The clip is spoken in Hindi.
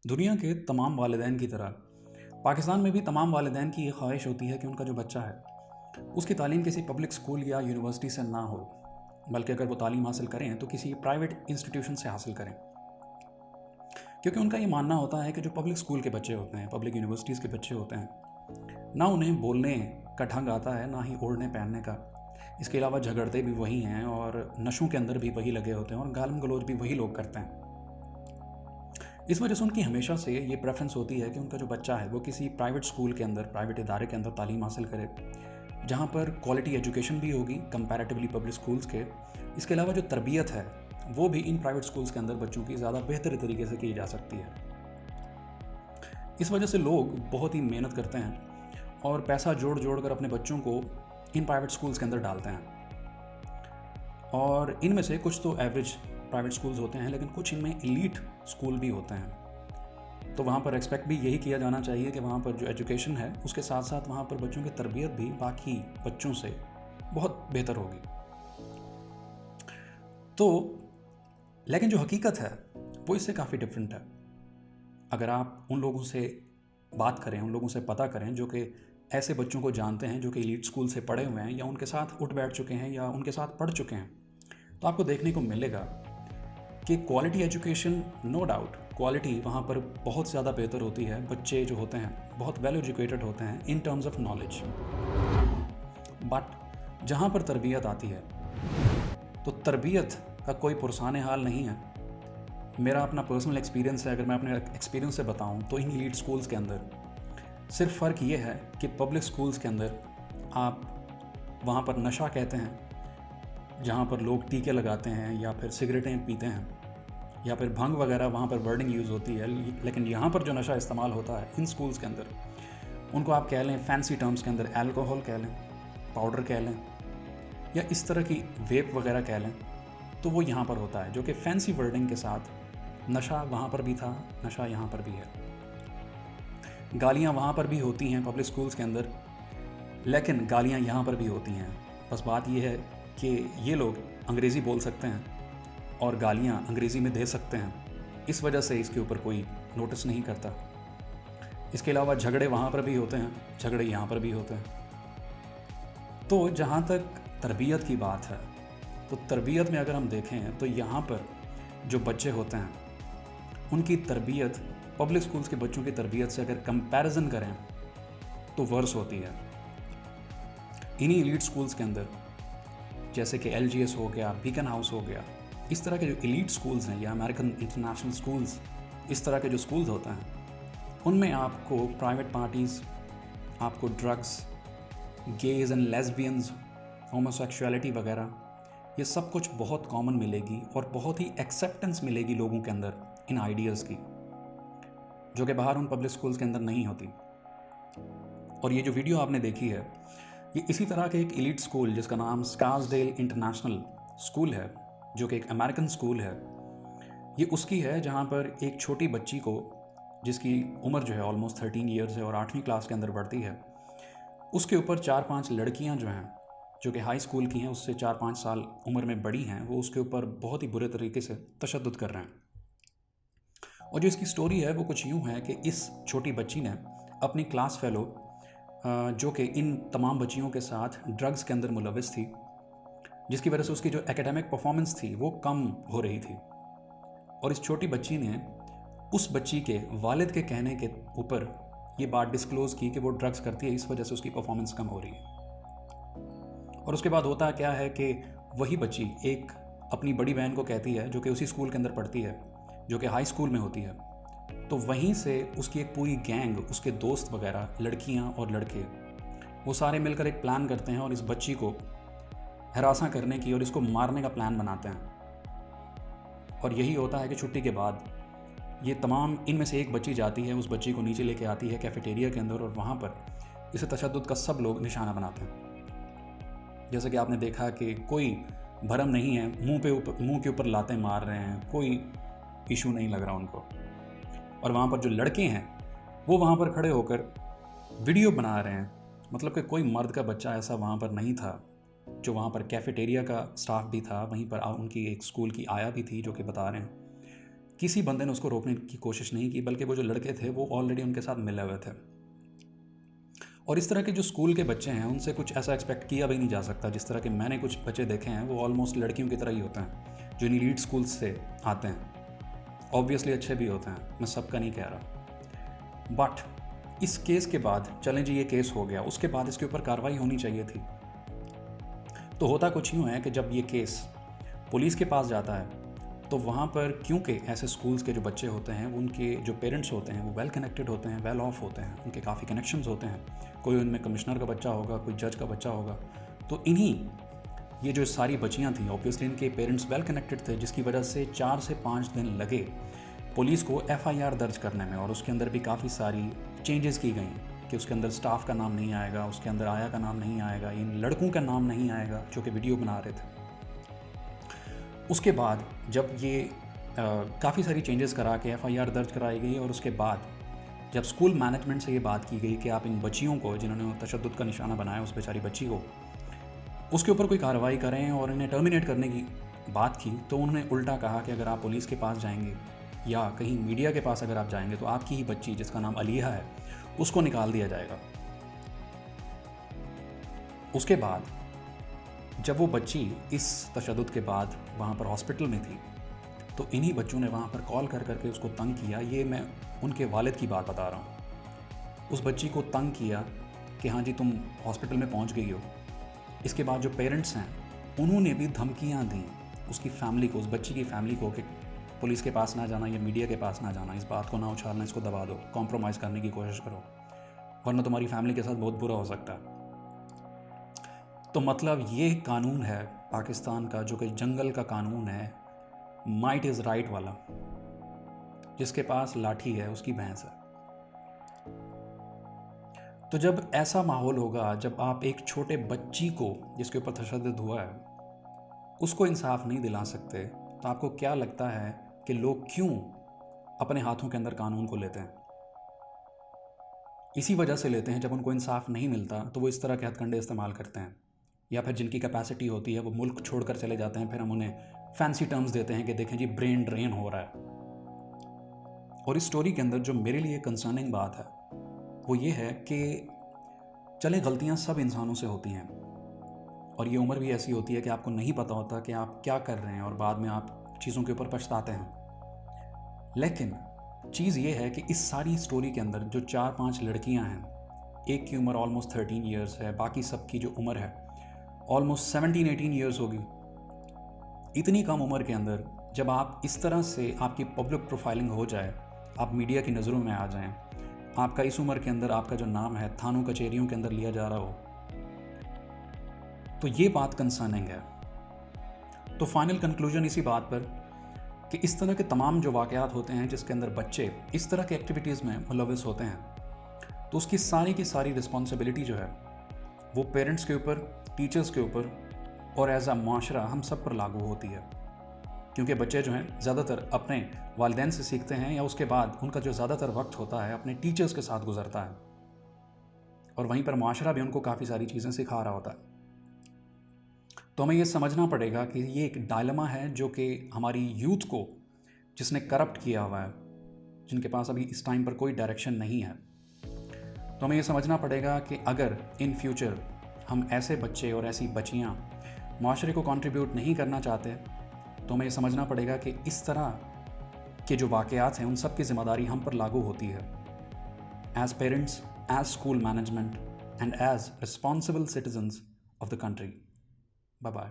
दुनिया के तमाम वालिदैन की तरह पाकिस्तान में भी तमाम वालिदैन की ये ख्वाहिश होती है कि उनका जो बच्चा है उसकी तालीम किसी पब्लिक स्कूल या यूनिवर्सिटी से ना हो, बल्कि अगर वो तालीम हासिल करें तो किसी प्राइवेट इंस्टीट्यूशन से हासिल करें। क्योंकि उनका ये मानना होता है कि जो पब्लिक स्कूल के बच्चे होते हैं, पब्लिक यूनिवर्सिटीज़ के बच्चे होते हैं, ना उन्हें बोलने का ढंग आता है, ना ही ओढ़ने पहनने का। इसके अलावा झगड़ते भी वही हैं और नशों के अंदर भी वही लगे होते हैं और गालम गलोच भी वही लोग करते हैं। इस वजह से उनकी हमेशा से ये प्रेफरेंस होती है कि उनका जो बच्चा है वो किसी प्राइवेट स्कूल के अंदर, प्राइवेट इदारे के अंदर तालीम हासिल करे, जहाँ पर क्वालिटी एजुकेशन भी होगी कंपैरेटिवली पब्लिक स्कूल्स के। इसके अलावा जो तरबियत है वो भी इन प्राइवेट स्कूल्स के अंदर बच्चों की ज़्यादा बेहतर तरीके से की जा सकती है। इस वजह से लोग बहुत ही मेहनत करते हैं और पैसा जोड़ जोड़ कर अपने बच्चों को इन प्राइवेट स्कूल्स के अंदर डालते हैं। और इनमें से कुछ तो एवरेज प्राइवेट स्कूल्स होते हैं, लेकिन कुछ इनमें एलीट स्कूल भी होते हैं। तो वहाँ पर एक्सपेक्ट भी यही किया जाना चाहिए कि वहाँ पर जो एजुकेशन है उसके साथ साथ वहाँ पर बच्चों की तरबियत भी बाकी बच्चों से बहुत बेहतर होगी। तो लेकिन जो हकीकत है वो इससे काफ़ी डिफरेंट है। अगर आप उन लोगों से बात करें, उन लोगों से पता करें जो कि ऐसे बच्चों को जानते हैं, जो कि एलीट स्कूल से पढ़े हुए हैं या उनके साथ उठ बैठ चुके हैं या उनके साथ पढ़ चुके हैं, तो आपको देखने को मिलेगा कि quality education, no doubt quality वहाँ पर बहुत ज़्यादा बेहतर होती है। बच्चे जो होते हैं बहुत वेल एजुकेटेड होते हैं in terms of knowledge. But जहाँ पर तरबियत आती है तो तरबियत का कोई पुरसान हाल नहीं है। मेरा अपना पर्सनल एक्सपीरियंस है, अगर मैं अपने एक्सपीरियंस से बताऊं तो इन एलीट स्कूल्स के अंदर सिर्फ फ़र्क ये है कि पब्लिक स्कूल्स के अंदर आप वहाँ पर नशा कहते हैं, जहाँ पर लोग टीके लगाते हैं या फिर सिगरेटें पीते हैं या फिर भंग वगैरह वहाँ पर वर्डिंग यूज़ होती है। लेकिन यहाँ पर जो नशा इस्तेमाल होता है इन स्कूल्स के अंदर, उनको आप कह लें फैंसी टर्म्स के अंदर अल्कोहल कह लें, पाउडर कह लें या इस तरह की वेप वगैरह कह लें, तो वो यहाँ पर होता है, जो कि फैंसी वर्डिंग के साथ नशा वहाँ पर भी था, नशा यहाँ पर भी है। गालियाँ वहाँ पर भी होती हैं पब्लिक स्कूल्स के अंदर, लेकिन गालियाँ यहाँ पर भी होती हैं। बस बात यह है कि ये लोग अंग्रेज़ी बोल सकते हैं और गालियाँ अंग्रेज़ी में दे सकते हैं, इस वजह से इसके ऊपर कोई नोटिस नहीं करता। इसके अलावा झगड़े वहाँ पर भी होते हैं, झगड़े यहाँ पर भी होते हैं। तो जहाँ तक तरबियत की बात है, तो तरबियत में अगर हम देखें तो यहाँ पर जो बच्चे होते हैं उनकी तरबियत पब्लिक स्कूल्स के बच्चों की तरबियत से अगर कंपैरिजन करें तो वर्स होती है। इन्हीं एलीट स्कूल्स के अंदर जैसे कि LGS हो गया, बीकन हाउस हो गया, इस तरह के जो एलीट स्कूल्स हैं या अमेरिकन इंटरनेशनल स्कूल्स, इस तरह के जो स्कूल्स होते हैं उनमें आपको प्राइवेट पार्टीज़, आपको drugs, gauge and lesbians, homosexuality वगैरह, ये सब कुछ बहुत कॉमन मिलेगी और बहुत ही एक्सेप्टेंस मिलेगी लोगों के अंदर इन आइडियाज़ की, जो कि बाहर उन पब्लिक स्कूल्स के अंदर नहीं होती। और ये जो वीडियो आपने देखी है ये इसी तरह के एक एलीट स्कूल जिसका नाम स्कार्सडेल इंटरनेशनल स्कूल है, जो कि एक अमेरिकन स्कूल है, ये उसकी है, जहाँ पर एक छोटी बच्ची को, जिसकी उम्र जो है ऑलमोस्ट 13 ईयर्स है और 8वीं क्लास के अंदर पढ़ती है, उसके ऊपर 4-5 लड़कियाँ जो हैं, जो कि हाई स्कूल की हैं, उससे 4-5 साल उम्र में बड़ी हैं, वो उसके ऊपर बहुत ही बुरे तरीके से तशद्दुद कर रहे हैं। और जो इसकी स्टोरी है वो कुछ यूँ है कि इस छोटी बच्ची ने अपनी क्लास फेलो, जो कि इन तमाम बच्चियों के साथ ड्रग्स के अंदर मुलविस थी, जिसकी वजह से उसकी जो एकेडमिक परफॉर्मेंस थी वो कम हो रही थी, और इस छोटी बच्ची ने उस बच्ची के वालिद के कहने के ऊपर ये बात डिस्क्लोज़ की कि वो ड्रग्स करती है, इस वजह से उसकी परफॉर्मेंस कम हो रही है। और उसके बाद होता क्या है कि वही बच्ची एक अपनी बड़ी बहन को कहती है, जो कि उसी स्कूल के अंदर पढ़ती है, जो कि हाई स्कूल में होती है। तो वहीं से उसकी एक पूरी गैंग, उसके दोस्त वगैरह, लड़कियां और लड़के, वो सारे मिलकर एक प्लान करते हैं और इस बच्ची को हरासा करने की और इसको मारने का प्लान बनाते हैं। और यही होता है कि छुट्टी के बाद ये तमाम, इनमें से एक बच्ची जाती है, उस बच्ची को नीचे लेके आती है कैफेटेरिया के अंदर और वहाँ पर इसे तशद्दुद का सब लोग निशाना बनाते हैं। जैसे कि आपने देखा कि कोई भरम नहीं है, मुंह के ऊपर लातें मार रहे हैं, कोई इशू नहीं लग रहा उनको। और वहाँ पर जो लड़के हैं वो वहाँ पर खड़े होकर वीडियो बना रहे हैं। मतलब कि कोई मर्द का बच्चा ऐसा वहाँ पर नहीं था। जो वहाँ पर कैफेटेरिया का स्टाफ भी था, वहीं पर उनकी एक स्कूल की आया भी थी, जो कि बता रहे हैं किसी बंदे ने उसको रोकने की कोशिश नहीं की, बल्कि वो जो लड़के थे वो ऑलरेडी उनके साथ मिले हुए थे। और इस तरह के जो स्कूल के बच्चे हैं उनसे कुछ ऐसा एक्सपेक्ट किया भी नहीं जा सकता। जिस तरह के मैंने कुछ बच्चे देखे हैं वो ऑलमोस्ट लड़कियों की तरह ही होते हैं जो इन एलीट स्कूल से आते हैं। ऑब्वियसली अच्छे भी होते हैं, मैं सबका नहीं कह रहा। बट इस केस के बाद, चलें जी ये केस हो गया, उसके बाद इसके ऊपर कार्रवाई होनी चाहिए थी। तो होता कुछ यूँ है कि जब ये केस पुलिस के पास जाता है तो वहाँ पर क्योंकि ऐसे स्कूल्स के जो बच्चे होते हैं उनके जो पेरेंट्स होते हैं वो वेल कनेक्टेड होते हैं, वेल ऑफ होते हैं, उनके काफ़ी कनेक्शंस होते हैं। कोई उनमें कमिश्नर का बच्चा होगा, कोई जज का बच्चा होगा। तो इन्हीं ये जो सारी बच्चियाँ थीं, ऑब्वियसली इनके पेरेंट्स वेल कनेक्टेड थे, जिसकी वजह से 4 से 5 दिन लगे पुलिस को FIR दर्ज करने में। और उसके अंदर भी काफ़ी सारी चेंजेस की गई कि उसके अंदर स्टाफ का नाम नहीं आएगा, उसके अंदर आया का नाम नहीं आएगा, इन लड़कों का नाम नहीं आएगा जो कि वीडियो बना रहे थे। उसके बाद जब ये काफ़ी सारी चेंजेस करा के FIR दर्ज कराई गई, और उसके बाद जब स्कूल मैनेजमेंट से ये बात की गई कि आप इन बच्चियों को, जिन्होंने तशद्दुद का निशाना बनाया उस बेचारी बच्ची को, उसके ऊपर कोई कार्रवाई करें और इन्हें टर्मिनेट करने की बात की, तो उन्होंने उल्टा कहा कि अगर आप पुलिस के पास जाएंगे या कहीं मीडिया के पास अगर आप जाएंगे तो आपकी ही बच्ची, जिसका नाम अलिया है, उसको निकाल दिया जाएगा। उसके बाद जब वो बच्ची इस तशद्दुद के बाद वहाँ पर हॉस्पिटल में थी, तो इन्हीं बच्चों ने वहाँ पर कॉल कर करके उसको तंग किया। ये मैं उनके वालिद की बात बता रहा हूँ। उस बच्ची को तंग किया कि हाँ जी तुम हॉस्पिटल में पहुँच गई हो। इसके बाद जो पेरेंट्स हैं उन्होंने भी धमकियाँ दी उसकी फैमिली को, उस बच्ची की फैमिली को, कि पुलिस के पास ना जाना या मीडिया के पास ना जाना, इस बात को ना उछालना, इसको दबा दो, कॉम्प्रोमाइज़ करने की कोशिश करो, वरना तुम्हारी फैमिली के साथ बहुत बुरा हो सकता है। तो मतलब ये कानून है पाकिस्तान का, जो कि जंगल का कानून है, माइट इज़ राइट वाला। जिसके पास लाठी है उसकी भैंस है। तो जब ऐसा माहौल होगा, जब आप एक छोटे बच्ची को जिसके ऊपर तशद्दुद हुआ है उसको इंसाफ नहीं दिला सकते, तो आपको क्या लगता है कि लोग क्यों अपने हाथों के अंदर कानून को लेते हैं? इसी वजह से लेते हैं, जब उनको इंसाफ नहीं मिलता तो वो इस तरह के हथकंडे इस्तेमाल करते हैं, या फिर जिनकी कैपेसिटी होती है वो मुल्क छोड़कर चले जाते हैं। फिर हम उन्हें फैंसी टर्म्स देते हैं कि देखें जी ब्रेन ड्रेन हो रहा है। और इस स्टोरी के अंदर जो मेरे लिए कंसर्निंग बात है वो ये है कि चले गलतियां सब इंसानों से होती हैं, और ये उम्र भी ऐसी होती है कि आपको नहीं पता होता कि आप क्या कर रहे हैं, और बाद में आप चीज़ों के ऊपर पछताते हैं। लेकिन चीज़ ये है कि इस सारी स्टोरी के अंदर जो 4-5 लड़कियां हैं, एक की उम्र ऑलमोस्ट 13 ईयर्स है, बाकी सब की जो उम्र है ऑलमोस्ट 17-18 ईयर्स होगी। इतनी कम उम्र के अंदर जब आप इस तरह से आपकी पब्लिक प्रोफाइलिंग हो जाए, आप मीडिया की नज़रों में आ जाएं, आपका इस उम्र के अंदर आपका जो नाम है थानों कचहरियों के अंदर लिया जा रहा हो, तो ये बात कंसर्निंग है। तो फाइनल कंक्लूजन इसी बात पर कि इस तरह के तमाम जो वाक़यात होते हैं जिसके अंदर बच्चे इस तरह के एक्टिविटीज़ में मुलविस होते हैं, तो उसकी सारी की सारी रिस्पॉन्सिबिलिटी जो है वो पेरेंट्स के ऊपर, टीचर्स के ऊपर और एज अ माशरा हम सब पर लागू होती है। क्योंकि बच्चे जो हैं ज़्यादातर अपने वालिदैन से सीखते हैं, या उसके बाद उनका जो ज़्यादातर वक्त होता है अपने टीचर्स के साथ गुजरता है, और वहीं पर माशरा भी उनको काफ़ी सारी चीज़ें सिखा रहा होता है। तो हमें ये समझना पड़ेगा कि ये एक डायलेमा है जो कि हमारी यूथ को, जिसने करप्ट किया हुआ है, जिनके पास अभी इस टाइम पर कोई डायरेक्शन नहीं है, तो हमें ये समझना पड़ेगा कि अगर इन फ्यूचर हम ऐसे बच्चे और ऐसी बच्चियाँ माशरे को कंट्रीब्यूट नहीं करना चाहते, तो हमें ये समझना पड़ेगा कि इस तरह के जो वाक़यात हैं उन सब की ज़िम्मेदारी हम पर लागू होती है, as parents, as school management and as responsible citizens of the country. Bye bye.